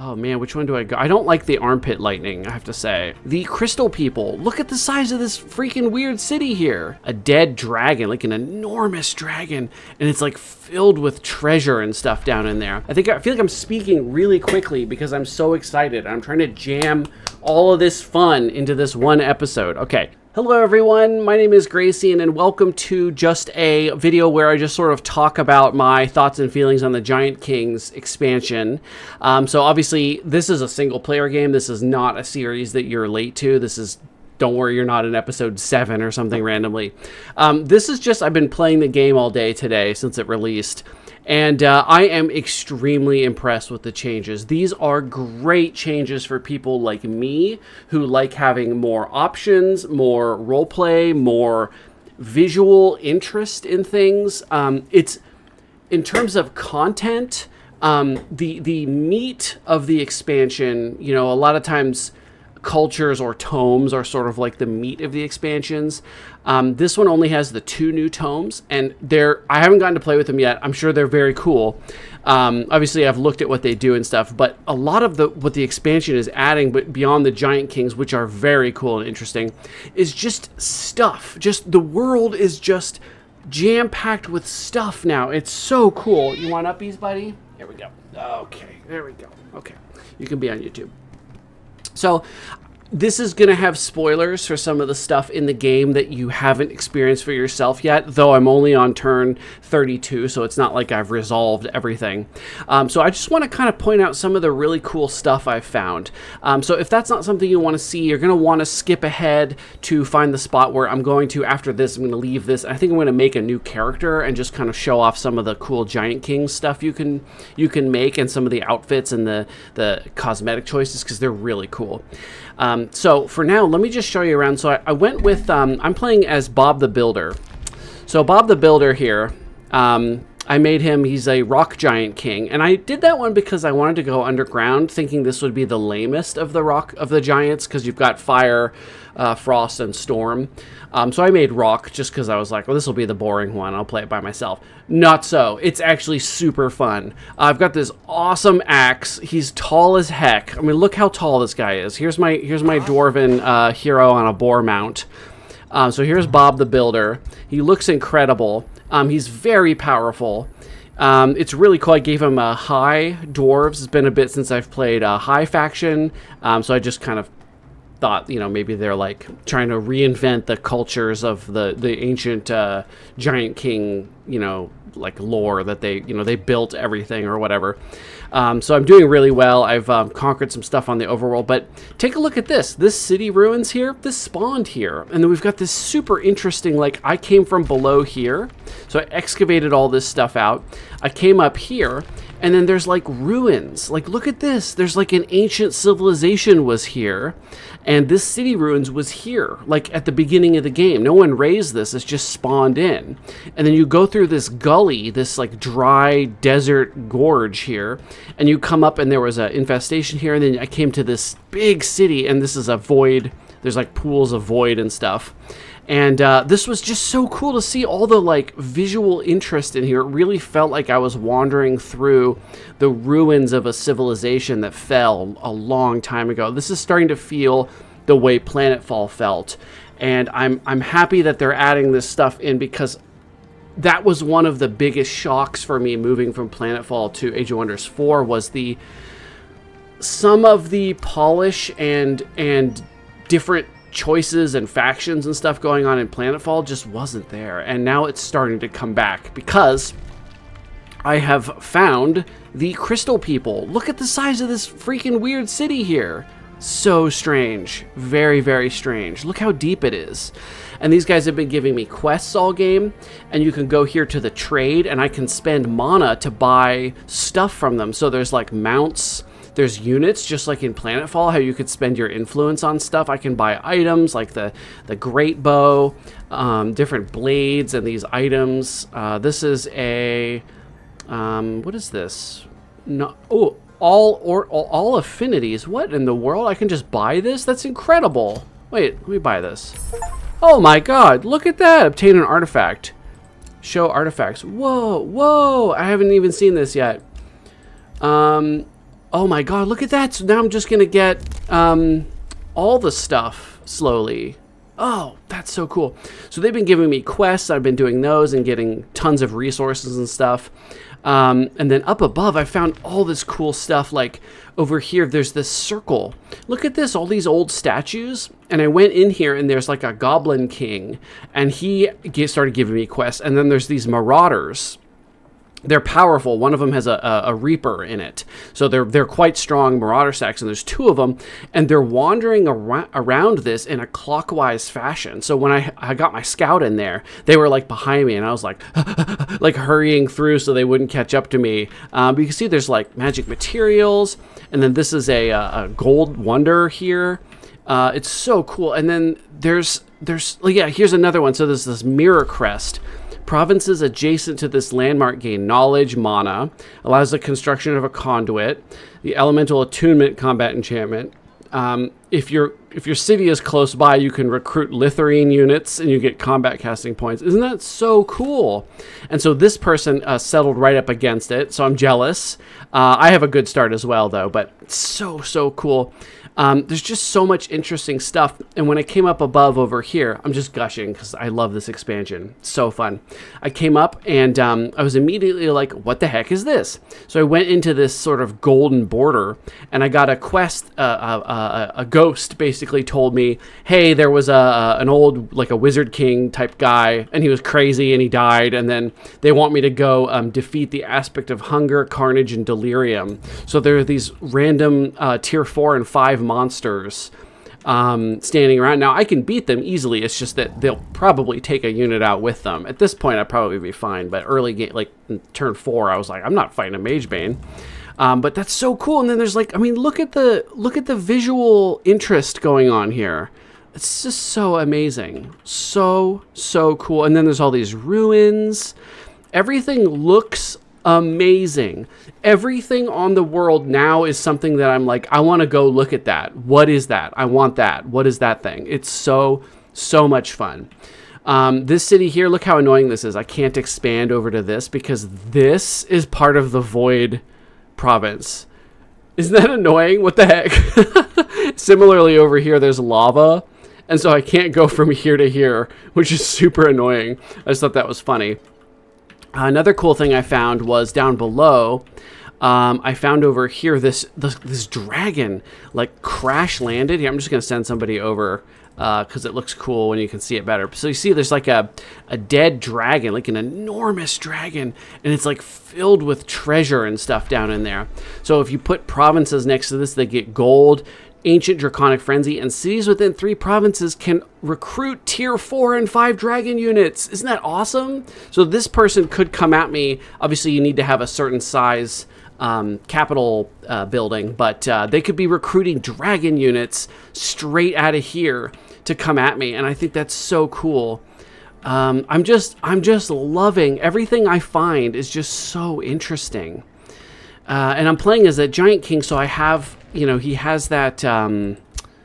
Oh man, which one do I go? I don't like the armpit lightning, I have to say. The crystal people. Look at the size of this freaking weird city here. A dead dragon, like an enormous dragon, and it's like filled with treasure and stuff down in there. I feel like I'm speaking really quickly because I'm so excited. I'm trying to jam all of this fun into this one episode. Okay. Hello everyone, my name is Graycian and welcome to just a video where I just sort of talk about my thoughts and feelings on the Giant Kings expansion. So obviously this is a single player game. This is not a series that you're late to. This is, don't worry, you're not in episode 7 or something randomly. This is just, I've been playing the game all day today since it released. And I am extremely impressed with the changes. These are great changes for people like me who like having more options, more roleplay, more visual interest in things. It's in terms of content, the meat of the expansion, you know, a lot of times cultures or tomes are sort of like the meat of the expansions. This one only has the 2 new tomes, and I haven't gotten to play with them yet. I'm sure they're very cool. Obviously, I've looked at what they do and stuff, but a lot of what the expansion is adding, but beyond the Giant Kings, which are very cool and interesting, is just stuff. Just the world is just jam-packed with stuff now. It's so cool. You want uppies, buddy? Here we go. Okay, there we go. Okay, you can be on YouTube. So this is going to have spoilers for some of the stuff in the game that you haven't experienced for yourself yet, though I'm only on turn 32, so it's not like I've resolved everything. So I just want to kind of point out some of the really cool stuff I've found. So if that's not something you want to see, you're going to want to skip ahead to find the spot where I'm going to, after this, I'm going to leave this. I think I'm going to make a new character and just kind of show off some of the cool Giant King stuff you can make, and some of the outfits and the cosmetic choices, because they're really cool. So for now, let me just show you around. So I went with, I'm playing as Bob the Builder. So Bob the Builder here, I made him, he's a rock giant king. And I did that one because I wanted to go underground, thinking this would be the lamest of the giants, because you've got fire, frost, and storm. So I made rock just because I was like, well, this will be the boring one. I'll play it by myself. Not so. It's actually super fun. I've got this awesome axe. He's tall as heck. I mean, look how tall this guy is. Here's my dwarven hero on a boar mount. So here's Bob the Builder. He looks incredible. He's very powerful. It's really cool. I gave him a high dwarves. It's been a bit since I've played a high faction. So I just kind of thought, you know, maybe they're like trying to reinvent the cultures of the ancient Giant King, you know, like lore that they built everything or whatever. So I'm doing really well. I've conquered some stuff on the overworld, but take a look at this. This city ruins here, this spawned here. And then we've got this super interesting, like I came from below here. So I excavated all this stuff out. I came up here, and then there's like ruins. Like, look at this. There's like an ancient civilization was here, and this city ruins was here, like at the beginning of the game. No one raised this. It's just spawned in. And then you go through this gully, this like dry desert gorge here, and you come up, and there was an infestation here, and then I came to this big city, and this is a void. There's like pools of void and stuff. And this was just so cool to see all the like visual interest in here. It really felt like I was wandering through the ruins of a civilization that fell a long time ago. This is starting to feel the way Planetfall felt. And I'm happy that they're adding this stuff in, because that was one of the biggest shocks for me moving from Planetfall to Age of Wonders 4, was some of the polish and different choices and factions and stuff going on in Planetfall just wasn't there. And now it's starting to come back, because I have found the crystal people. Look at the size of this freaking weird city here. So strange. Very, very strange. Look how deep it is. And these guys have been giving me quests all game, and you can go here to the trade, and I can spend mana to buy stuff from them. So there's like mounts, there's units, just like in Planetfall, how you could spend your influence on stuff. I can buy items like the great bow, different blades, and these items. This is a what is this? No, oh, all affinities. What in the world? I can just buy this? That's incredible. Wait, let me buy this. Oh my god, look at that! Obtain an artifact. Show artifacts. Whoa, whoa! I haven't even seen this yet. Oh my god, look at that. So now I'm just gonna get all the stuff slowly. Oh, that's so cool. So they've been giving me quests. I've been doing those and getting tons of resources and stuff. And then up above, I found all this cool stuff. Like over here, there's this circle. Look at this, all these old statues. And I went in here and there's like a goblin king and he started giving me quests. And then there's these marauders. They're powerful. One of them has a reaper in it. So they're quite strong marauder stacks, and there's two of them, and they're wandering around this in a clockwise fashion. So when I got my scout in there, they were like behind me, and I was like, like hurrying through so they wouldn't catch up to me. But you can see there's like magic materials, and then this is a gold wonder here. It's so cool. And then there's yeah, here's another one. So there's this mirror crest. Provinces adjacent to this landmark gain knowledge, mana, allows the construction of a conduit, the elemental attunement combat enchantment. If your city is close by, you can recruit Litherine units and you get combat casting points. Isn't that so cool? And so this person settled right up against it, so I'm jealous. I have a good start as well, though, but so cool. There's just so much interesting stuff. And when I came up above over here, I'm just gushing because I love this expansion. It's so fun. I came up and I was immediately like, what the heck is this? So I went into this sort of golden border and I got a quest. A ghost basically told me, hey, there was an old, like a wizard king type guy, and he was crazy and he died. And then they want me to go defeat the aspect of hunger, carnage, and delirium. So there are these random tier 4 and 5 monsters standing around. Now I can beat them easily. It's just that they'll probably take a unit out with them. At this point, I'd probably be fine. But early game, like in turn 4, I was like, I'm not fighting a Magebane. But that's so cool. And then there's like, I mean, look at the visual interest going on here. It's just so amazing. So cool. And then there's all these ruins. Everything looks amazing. Everything on the world now is something that I'm like, I want to go look at that. What is that? I want that. What is that thing? It's so much fun. This city here, look how annoying this is. I can't expand over to this because this is part of the Void province. Isn't that annoying? What the heck? Similarly over here, there's lava. And so I can't go from here to here, which is super annoying. I just thought that was funny. Another cool thing I found was down below. I found over here this dragon like crash landed. Here, I'm just gonna send somebody over because it looks cool when you can see it better. So you see there's like a dead dragon, like an enormous dragon, and it's like filled with treasure and stuff down in there. So if you put provinces next to this, they get gold. Ancient Draconic Frenzy, and cities within 3 provinces can recruit tier 4 and 5 dragon units. Isn't that awesome? So this person could come at me. Obviously, you need to have a certain size capital building, but they could be recruiting dragon units straight out of here to come at me, and I think that's so cool. I'm just loving everything I find. Is just so interesting. And I'm playing as a Giant King, so I have, you know, he has that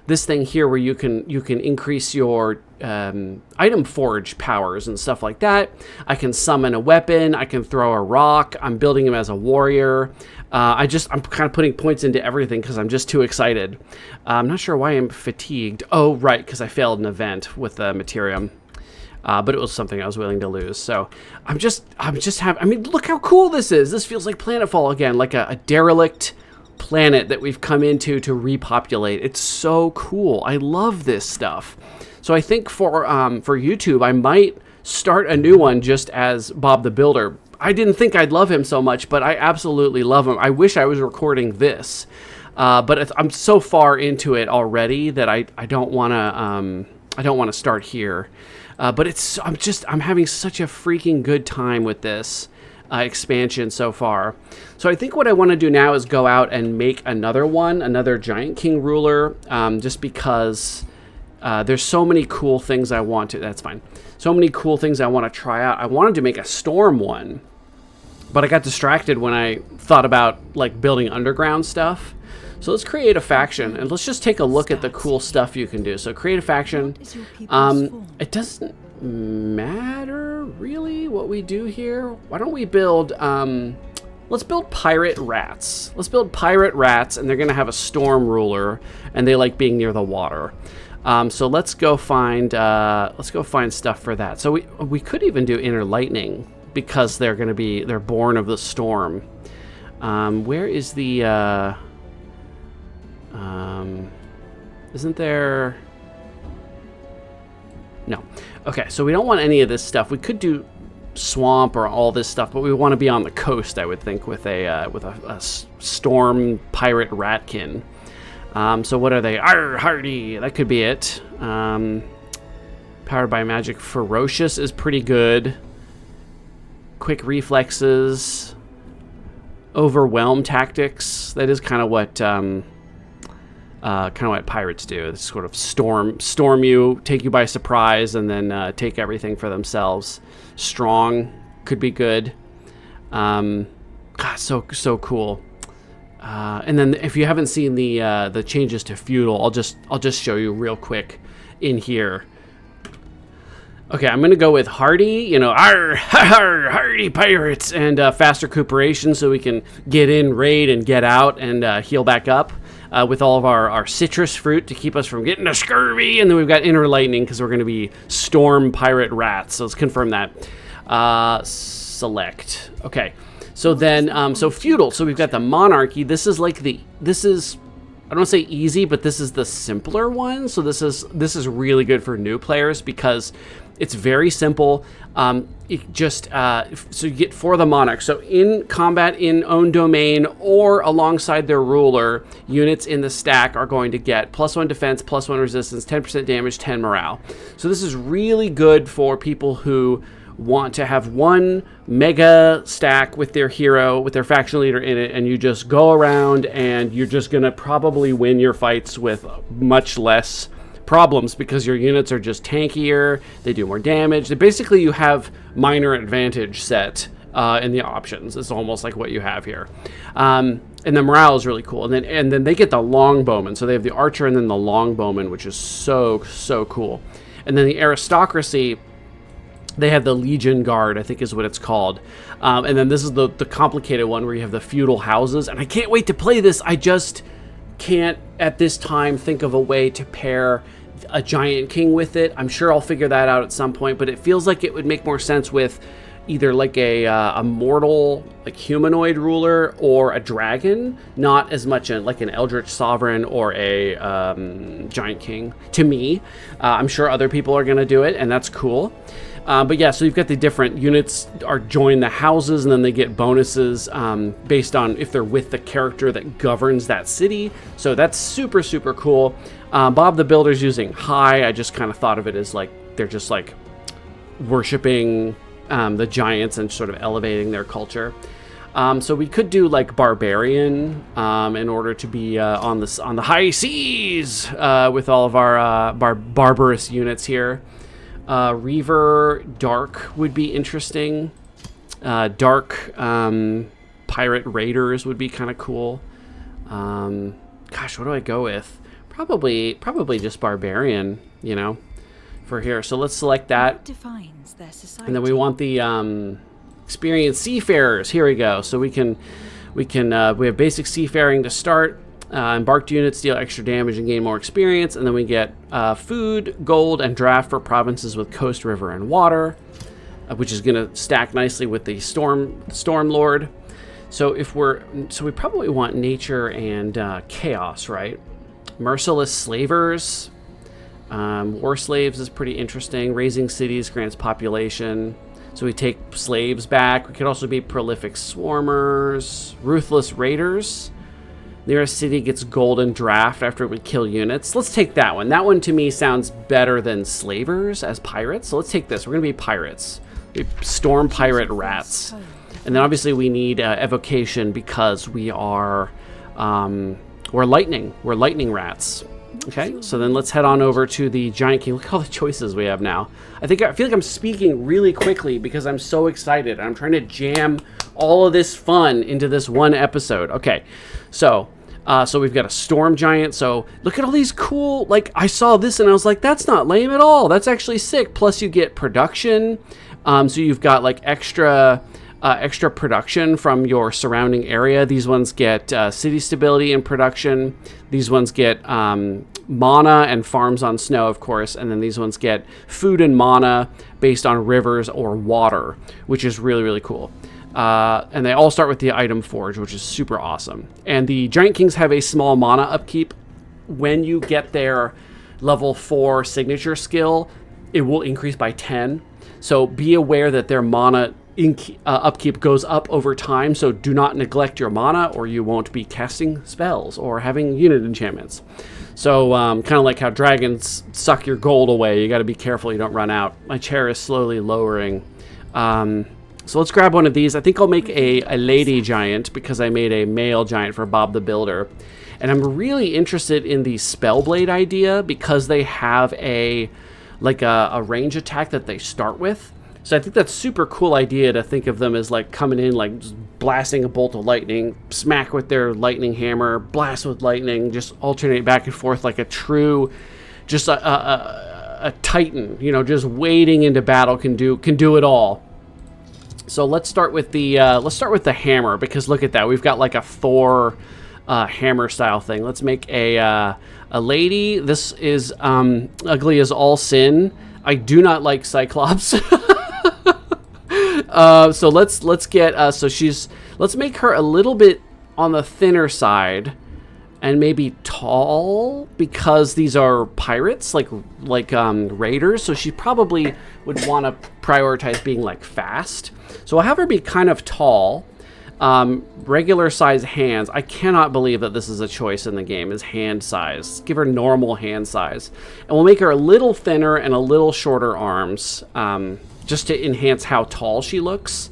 this thing here where you can increase your item forge powers and stuff like that. I can summon a weapon. I can throw a rock. I'm building him as a warrior. I'm kind of putting points into everything because I'm just too excited. I'm not sure why I'm fatigued. Oh, right, because I failed an event with the Materium. But it was something I was willing to lose. So I'm just happy. I mean, look how cool this is. This feels like Planetfall again, like a derelict planet that we've come into to repopulate. It's so cool. I love this stuff. So I think for YouTube, I might start a new one just as Bob the Builder. I didn't think I'd love him so much, but I absolutely love him. I wish I was recording this, but I'm so far into it already that I don't want to start here. But I'm having such a freaking good time with this expansion so far. So I think what I want to do now is go out and make another Giant King ruler, just because there's so many cool things I want to. That's fine. So many cool things I want to try out. I wanted to make a storm one, but I got distracted when I thought about like building underground stuff. So let's create a faction, and let's just take a look at the cool stuff you can do. So create a faction. It doesn't matter really what we do here. Why don't we build let's build pirate rats. Let's build pirate rats, and they're going to have a storm ruler, and they like being near the water. So let's go find stuff for that. So we could even do inner lightning because they're born of the storm. Where is the isn't there? No. Okay, so we don't want any of this stuff. We could do swamp or all this stuff, but we want to be on the coast, I would think, with a storm pirate ratkin. So what are they? Arr, hardy. That could be it. Powered by magic. Ferocious is pretty good. Quick reflexes. Overwhelm tactics. That is kind of what pirates do. It's sort of storm you, take you by surprise, and then take everything for themselves. Strong could be good. God, so cool. And then if you haven't seen the changes to feudal, I'll just show you real quick in here. Okay, I'm gonna go with hardy, arr, hardy pirates, and fast recuperation, so we can get in, raid, and get out, and heal back up with all of our citrus fruit to keep us from getting a scurvy. And then we've got inner lightning because we're gonna be storm pirate rats. So let's confirm that. Select. Okay. So then, so feudal. So we've got the monarchy. This is I don't want to say easy, but this is the simpler one. So this is really good for new players because it's very simple. So you get for the monarch. So in combat in own domain or alongside their ruler, units in the stack are going to get +1 defense, +1 resistance, 10% damage, 10 morale. So this is really good for people who want to have one mega stack with their hero, with their faction leader in it, and you just go around and you're just going to probably win your fights with much less problems because your units are just tankier, they do more damage. Basically, you have minor advantage set in the options. It's almost like what you have here. And the morale is really cool. And then they get the longbowman. So they have the archer and then the longbowman, which is so cool. And then the aristocracy, they have the Legion Guard, I think is what it's called. And then this is the complicated one where you have the feudal houses. And I can't wait to play this. I just can't, at this time, think of a way to pair a Giant King with it. I'm sure I'll figure that out at some point, but it feels like it would make more sense with either like a mortal, like humanoid ruler or a dragon, not as much like an Eldritch Sovereign or a Giant King, to me. I'm sure other people are going to do it, and that's cool. But yeah, so you've got the different units are join the houses, and then they get bonuses based on if they're with the character that governs that city. So that's super cool. Bob the Builder's using high. I just kind of thought of it as like they're just like worshiping the giants and sort of elevating their culture. So we could do like barbarian in order to be on the high seas with all of our barbarous units here. Reaver Dark would be interesting. Dark Pirate Raiders would be kind of cool. Gosh, what do I go with? Probably just Barbarian, for here. So let's select that. What defines their society? And then we want the experienced seafarers. Here we go. So we have basic seafaring to start. Embarked units deal extra damage and gain more experience, and then we get food, gold, and draft for provinces with coast, river, and water, which is going to stack nicely with the Storm Lord. So we probably want nature and chaos, right? Merciless slavers, war slaves is pretty interesting. Raising cities grants population, so we take slaves back. We could also be prolific swarmers, ruthless raiders. Nearest city gets golden draft after we kill units. Let's take that one. That one to me sounds better than slavers as pirates. So let's take this. We're going to be pirates. Storm pirate rats. And then obviously we need evocation because we're lightning. We're lightning rats. Okay, so then let's head on over to the Giant King. Look at all the choices we have now. I feel like I'm speaking really quickly because I'm so excited. I'm trying to jam all of this fun into this one episode. Okay, so we've got a storm giant. So look at all these cool, like I saw this and I was like, that's not lame at all. That's actually sick. Plus you get production. So you've got like extra extra production from your surrounding area. These ones get city stability and production. These ones get mana and farms on snow, of course, and then these ones get food and mana based on rivers or water, which is really, really cool. And they all start with the item forge, which is super awesome. And the Giant Kings have a small mana upkeep. When you get their level 4 signature skill, it will increase by 10. So be aware that their mana upkeep goes up over time, so do not neglect your mana or you won't be casting spells or having unit enchantments. So kind of like how dragons suck your gold away, you got to be careful you don't run out. My chair is slowly lowering. So let's grab one of these. I think I'll make a lady giant because I made a male giant for Bob the Builder. And I'm really interested in the Spellblade idea because they have a range attack that they start with. So I think that's super cool idea to think of them as like coming in, like just blasting a bolt of lightning, smack with their lightning hammer, blast with lightning, just alternate back and forth like a true, just a titan, you know, just wading into battle can do it all. So let's start with the hammer, because look at that, we've got like a Thor hammer style thing. Let's make a lady. This is ugly as all sin. I do not like Cyclops. So let's get let's make her a little bit on the thinner side and maybe tall, because these are pirates, like raiders, so she probably would want to prioritize being like fast. So I'll have her be kind of tall. Regular size hands. I cannot believe that this is a choice in the game, is hand size. Give her normal hand size. And we'll make her a little thinner and a little shorter arms, just to enhance how tall she looks.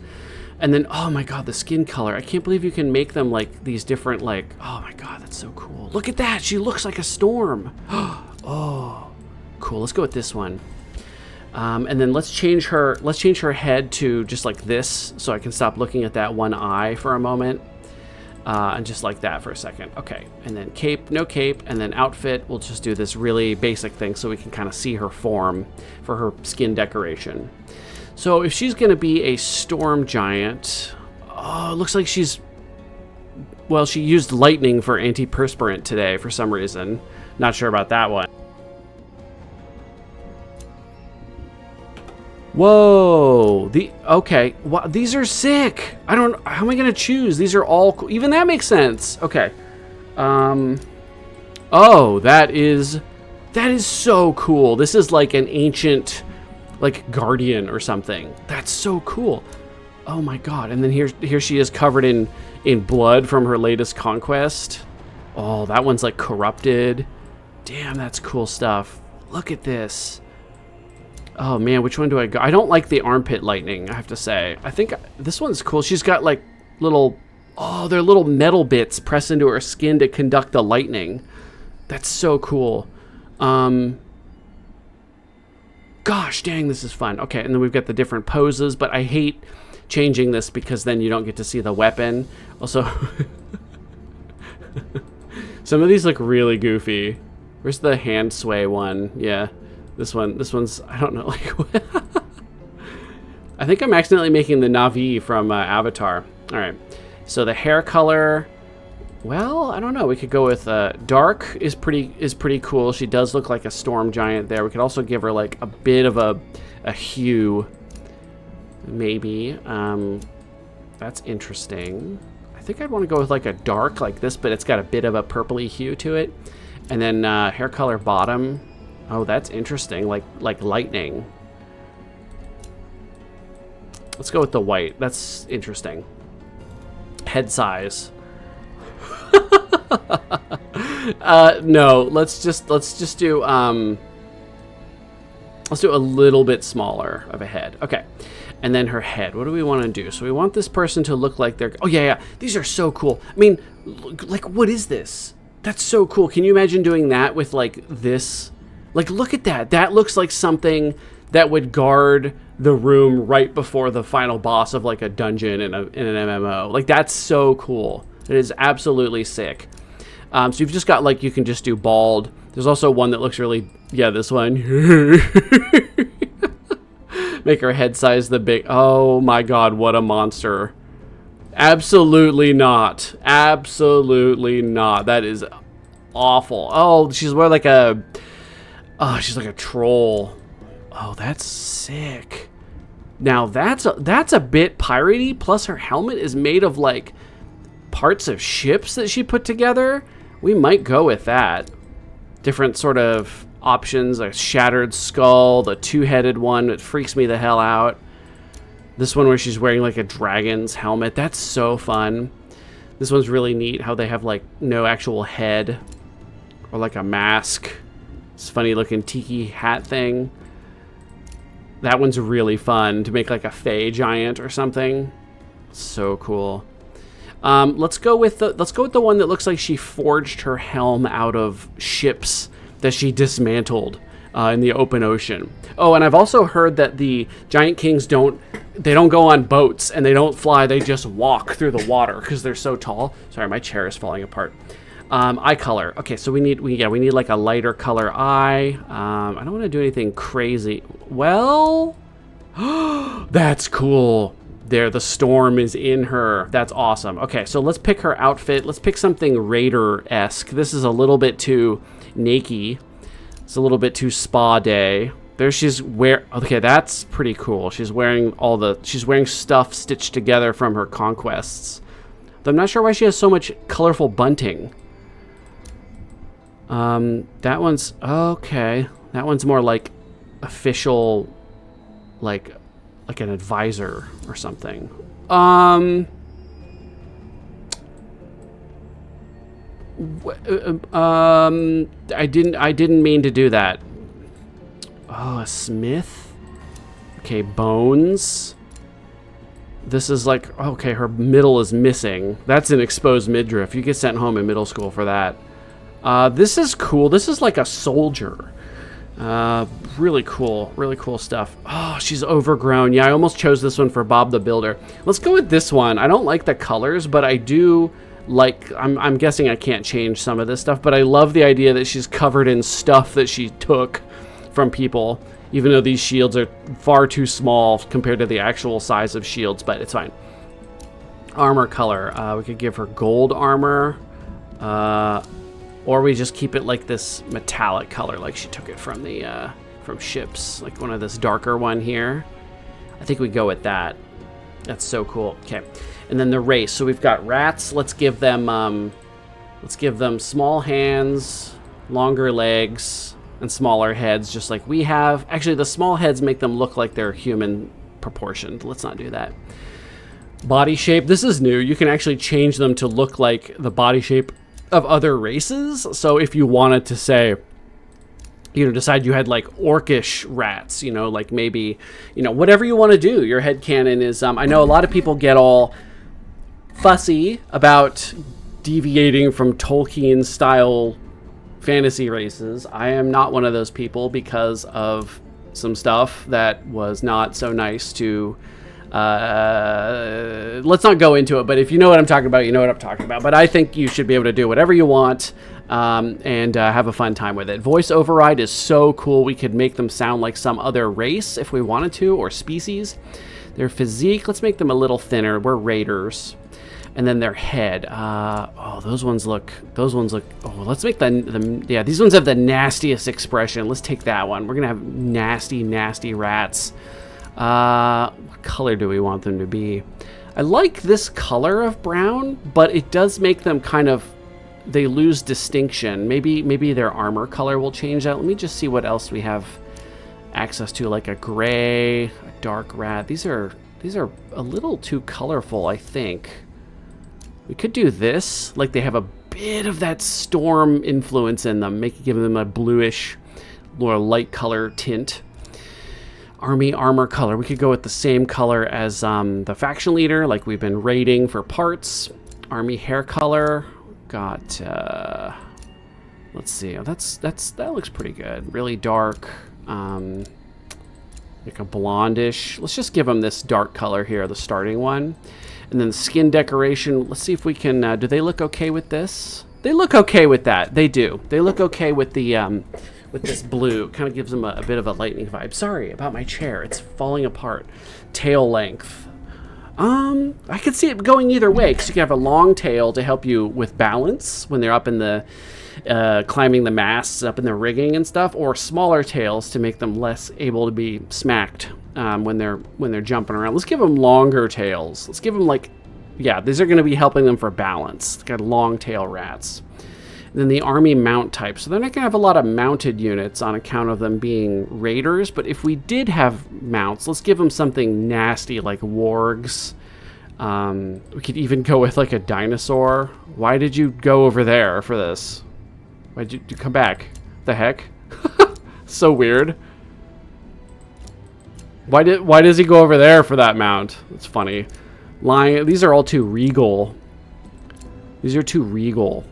And then, oh my god, the skin color. I can't believe you can make them like these different, like, oh my god, that's so cool. Look at that, she looks like a storm. Oh, cool, let's go with this one. And then let's change her head to just like this, so I can stop looking at that one eye for a moment. And just like that for a second. Okay, and then cape, no cape, and then outfit. We'll just do this really basic thing so we can kind of see her form for her skin decoration. So if she's going to be a storm giant, oh, it looks like she's, well, she used lightning for antiperspirant today for some reason. Not sure about that one. Whoa, okay, wow, these are sick. How am I gonna choose? These are all cool. Even that makes sense. Okay. Oh, that is so cool. This is like an ancient, like, guardian or something. That's so cool. Oh my god. And then here she is covered in blood from her latest conquest. Oh, that one's like corrupted. Damn, that's cool stuff. Look at this. Oh man, which one do I go? I don't like the armpit lightning, I have to say. I think this one's cool. She's got like they're little metal bits pressed into her skin to conduct the lightning. That's so cool. Gosh dang, this is fun. Okay, and then we've got the different poses, but I hate changing this because then you don't get to see the weapon. Also, some of these look really goofy. Where's the hand sway one? Yeah. This one's, I don't know, like, I think I'm accidentally making the Na'vi from Avatar. All right, so the hair color, well, I don't know. We could go with dark is pretty cool. She does look like a storm giant there. We could also give her like a bit of a hue, maybe. That's interesting. I think I'd want to go with like a dark like this, but it's got a bit of a purpley hue to it. And then hair color bottom. Oh, that's interesting, like lightning. Let's go with the white. That's interesting. Head size. No, let's just do let's do a little bit smaller of a head. Okay. And then her head. What do we want to do? So we want this person to look like they're, oh yeah, these are so cool. I mean, like, what is this? That's so cool. Can you imagine doing that with like this? Like, look at that. That looks like something that would guard the room right before the final boss of like a dungeon in an MMO. Like, that's so cool. It is absolutely sick. So you've just got like, you can just do bald. There's also one that looks really, yeah, this one. Man, Make her head size the big... Oh my god, what a monster. Absolutely not. Absolutely not. That is awful. Oh, she's wearing like a... Oh, she's like a troll. Oh, that's sick. Now, that's a bit piratey, plus her helmet is made of, like, parts of ships that she put together. We might go with that. Different sort of options, a shattered skull, the two-headed one that freaks me the hell out. This one where she's wearing like a dragon's helmet. That's so fun. This one's really neat how they have like no actual head or like a mask. It's funny looking tiki hat thing. That one's really fun to make like a fey giant or something. So cool. Let's go with the one that looks like she forged her helm out of ships that she dismantled in the open ocean. Oh, and I've also heard that the Giant Kings don't go on boats and they don't fly. They just walk through the water because they're so tall. Sorry, my chair is falling apart. Eye color. Okay, so we need like a lighter color eye. I don't want to do anything crazy. Well, that's cool. There, the storm is in her. That's awesome. Okay, so let's pick her outfit. Let's pick something Raider-esque. This is a little bit too naked. It's a little bit too spa day. There she's okay, that's pretty cool. She's wearing stuff stitched together from her conquests. Though I'm not sure why she has so much colorful bunting. That one's okay. That one's more like official, like an advisor or something. I didn't mean to do that. Oh, a smith. Okay, bones. This is like, okay, her middle is missing. That's an exposed midriff. You get sent home in middle school for that. This is cool. This is like a soldier. Really cool stuff. Oh, she's overgrown. Yeah, I almost chose this one for Bob the Builder. Let's go with this one. I don't like the colors, but I do like, I'm guessing I can't change some of this stuff, but I love the idea that she's covered in stuff that she took from people, even though these shields are far too small compared to the actual size of shields, but it's fine. Armor color. We could give her gold armor, or we just keep it like this metallic color, like she took it from the from ships, like one of this darker one here. I think we go with that. That's so cool. Okay, and then the race. So we've got rats. Let's give them small hands, longer legs, and smaller heads, just like we have. Actually, the small heads make them look like they're human proportioned. Let's not do that. Body shape. This is new. You can actually change them to look like the body shape of other races. So if you wanted to say, decide you had like orcish rats, like maybe, whatever you want to do. Your headcanon is, I know a lot of people get all fussy about deviating from Tolkien style fantasy races. I am not one of those people because of some stuff that was not so nice to, let's not go into it, but if you know what I'm talking about, you know what I'm talking about. But I think you should be able to do whatever you want and have a fun time with it. Voice override is so cool. We could make them sound like some other race if we wanted to, or species. Their physique, let's make them a little thinner. We're raiders. And then their head. Those ones look. Oh, let's make yeah, these ones have the nastiest expression. Let's take that one. We're gonna have nasty rats. What color do we want them to be? I like this color of brown, but it does make them kind of, they lose distinction. Maybe their armor color will change that. Let me just see what else we have access to, like a gray, a dark rat. These are a little too colorful, I think. We could do this, like they have a bit of that storm influence in them, giving them a bluish or light color tint. Army armor color. We could go with the same color as the faction leader, like we've been raiding for parts. Army hair color. Got let's see. Oh, that looks pretty good. Really dark, like a blondish. Let's just give them this dark color here, the starting one. And then skin decoration. Let's see if we can. Do they look okay with this? They look okay with that. They do. They look okay with the with this blue. Kind of gives them a bit of a lightning vibe. Sorry about my chair. It's falling apart. Tail length. I could see it going either way, because you can have a long tail to help you with balance when they're up in the climbing the masts, up in the rigging and stuff, or smaller tails to make them less able to be smacked when they're jumping around. Let's give them longer tails. Let's give them like, yeah, these are going to be helping them for balance. It's got long tail rats. And then the army mount type. So they're not going to have a lot of mounted units on account of them being raiders. But if we did have mounts, let's give them something nasty like wargs. We could even go with like a dinosaur. Why did you go over there for this? Why did you come back? The heck? So weird. Why does he go over there for that mount? It's funny. These are all too regal. These are too regal.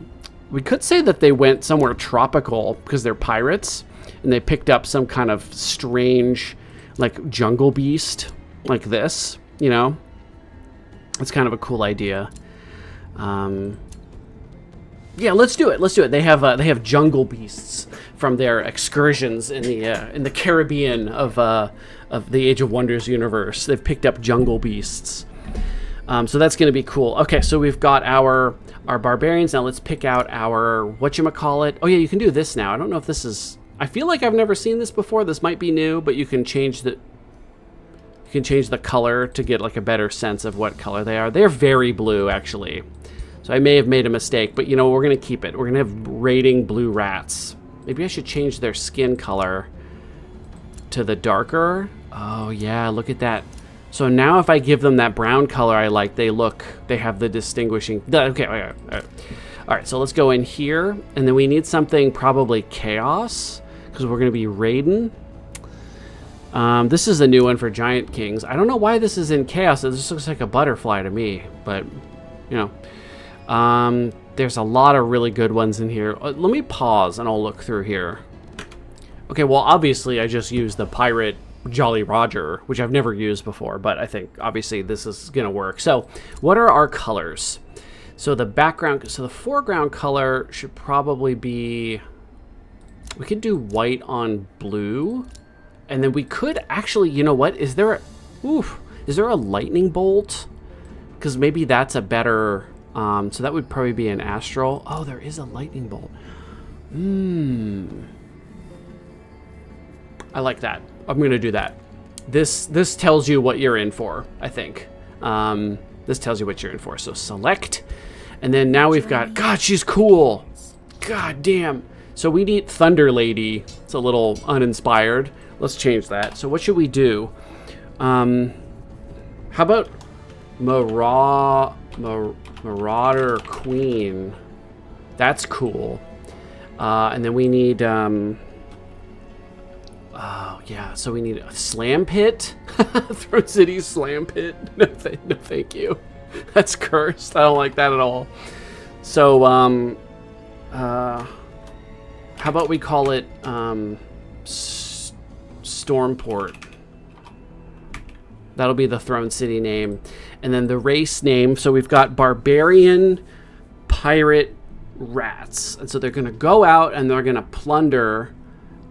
We could say that they went somewhere tropical because they're pirates and they picked up some kind of strange like jungle beast like this, you know? It's kind of a cool idea. Yeah, let's do it. Let's do it. They have jungle beasts from their excursions in the Caribbean of the Age of Wonders universe. They've picked up jungle beasts. So that's going to be cool. Okay, so we've got our barbarians. Now let's pick out our whatchamacallit. Oh yeah, you can do this now. I don't know if this is... I feel like I've never seen this before. This might be new, but you can change the color to get like a better sense of what color they are. They're very blue, actually. So I may have made a mistake, but you know, we're going to keep it. We're going to have raiding blue rats. Maybe I should change their skin color to the darker. Oh yeah, look at that. So now if I give them that brown color I like, they have the distinguishing... Okay, all right, so let's go in here. And then we need something probably chaos, because we're going to be raiding. This is a new one for Giant Kings. I don't know why this is in chaos. It just looks like a butterfly to me, but, you know. There's a lot of really good ones in here. Let me pause and I'll look through here. Okay, well, obviously I just used the pirate Jolly Roger, which I've never used before, but I think obviously this is gonna work. So what are our colors? So the foreground color should probably be, we could do white on blue, and then we could actually, you know what, is there a lightning bolt? Because maybe that's a better, so that would probably be an astral. Oh, there is a lightning bolt. I like that. I'm gonna do that. This tells you what you're in for, I think. This tells you what you're in for. So select, and then now we've got, God, she's cool. God damn. So we need Thunder Lady. It's a little uninspired. Let's change that. So what should we do? How about Marauder Queen? That's cool. And then we need, oh, yeah, so we need a Slam Pit. Throne City Slam Pit. No, thank you. That's cursed. I don't like that at all. So, how about we call it, Stormport. That'll be the Throne City name. And then the race name, so we've got Barbarian Pirate Rats. And so they're going to go out and they're going to plunder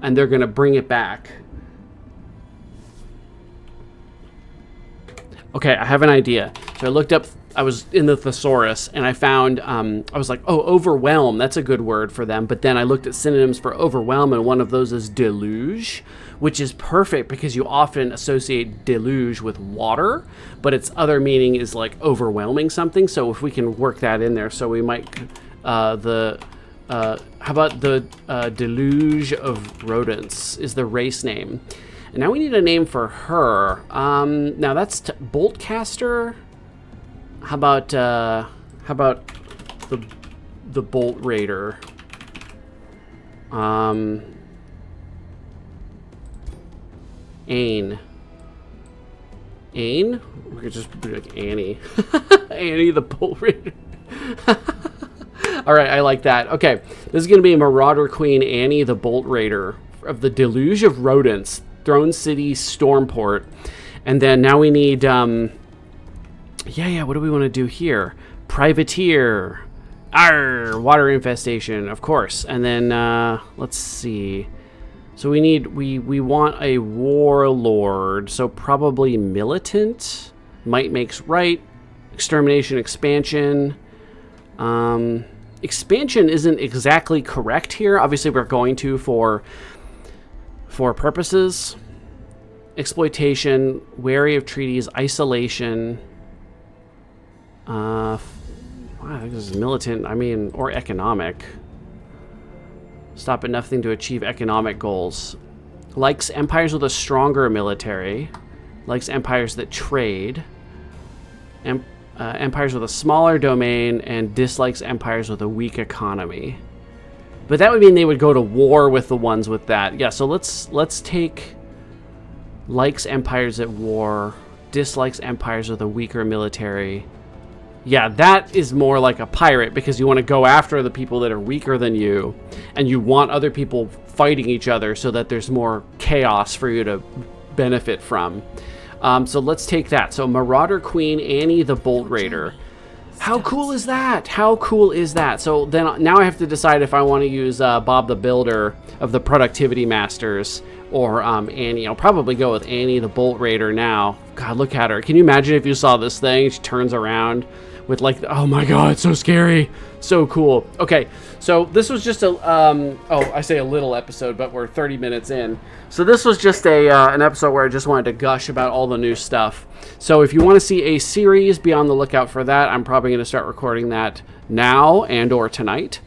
and they're going to bring it back. Okay, I have an idea. So I looked up, I was in the thesaurus, and I found, I was like, oh, overwhelm, that's a good word for them. But then I looked at synonyms for overwhelm, and one of those is deluge, which is perfect because you often associate deluge with water, but its other meaning is like overwhelming something. So if we can work that in there, so we might, how about the Deluge of Rodents is the race name. And now we need a name for her. Now that's Boltcaster. How about the Bolt Raider? Ain. We could just be like Annie. Annie the Bolt Raider. All right, I like that. Okay, this is going to be Marauder Queen Annie the Bolt Raider of the Deluge of Rodents, Throne City Stormport. And then now we need, what do we want to do here? Privateer. Arr, water infestation, of course. And then, let's see. So we want a warlord. So probably militant. Might makes right. Extermination, expansion. Expansion isn't exactly correct here. Obviously, we're going to for purposes. Exploitation, wary of treaties, isolation. I think this is militant. I mean, or economic. Stop at nothing to achieve economic goals. Likes empires with a stronger military. Likes empires that trade. Empires with a smaller domain, and dislikes empires with a weak economy. But that would mean they would go to war with the ones with that. Yeah, so let's take likes empires at war, dislikes empires with a weaker military. Yeah, that is more like a pirate, because you want to go after the people that are weaker than you, and you want other people fighting each other so that there's more chaos for you to benefit from. So let's take that. So Marauder Queen, Annie the Bolt Raider. How cool is that? How cool is that? So then now I have to decide if I want to use Bob the Builder of the Productivity Masters or Annie. I'll probably go with Annie the Bolt Raider now. God, look at her. Can you imagine if you saw this thing? She turns around with like, oh my God, it's so scary. So cool. Okay, so this was just a, I say a little episode, but we're 30 minutes in. So this was just an episode where I just wanted to gush about all the new stuff. So if you want to see a series, be on the lookout for that. I'm probably going to start recording that now and or tonight.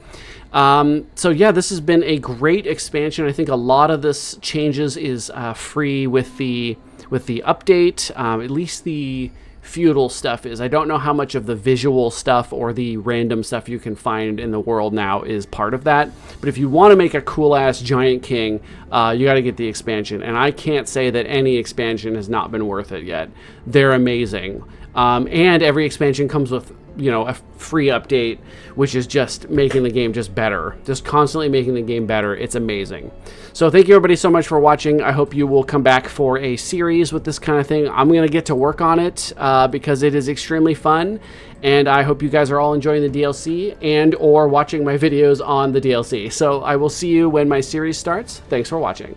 So yeah, this has been a great expansion. I think a lot of this changes is free with the update. At least the feudal stuff is. I don't know how much of the visual stuff or the random stuff you can find in the world now is part of that. But if you want to make a cool ass giant king, you got to get the expansion. And I can't say that any expansion has not been worth it yet. They're amazing. And every expansion comes with, you know, a free update, which is just making the game just better, just constantly making the game better. It's amazing. So thank you everybody so much for watching. I hope you will come back for a series with this kind of thing. I'm going to get to work on it because it is extremely fun, and I hope you guys are all enjoying the DLC and or watching my videos on the DLC. So I will see you when my series starts. Thanks for watching.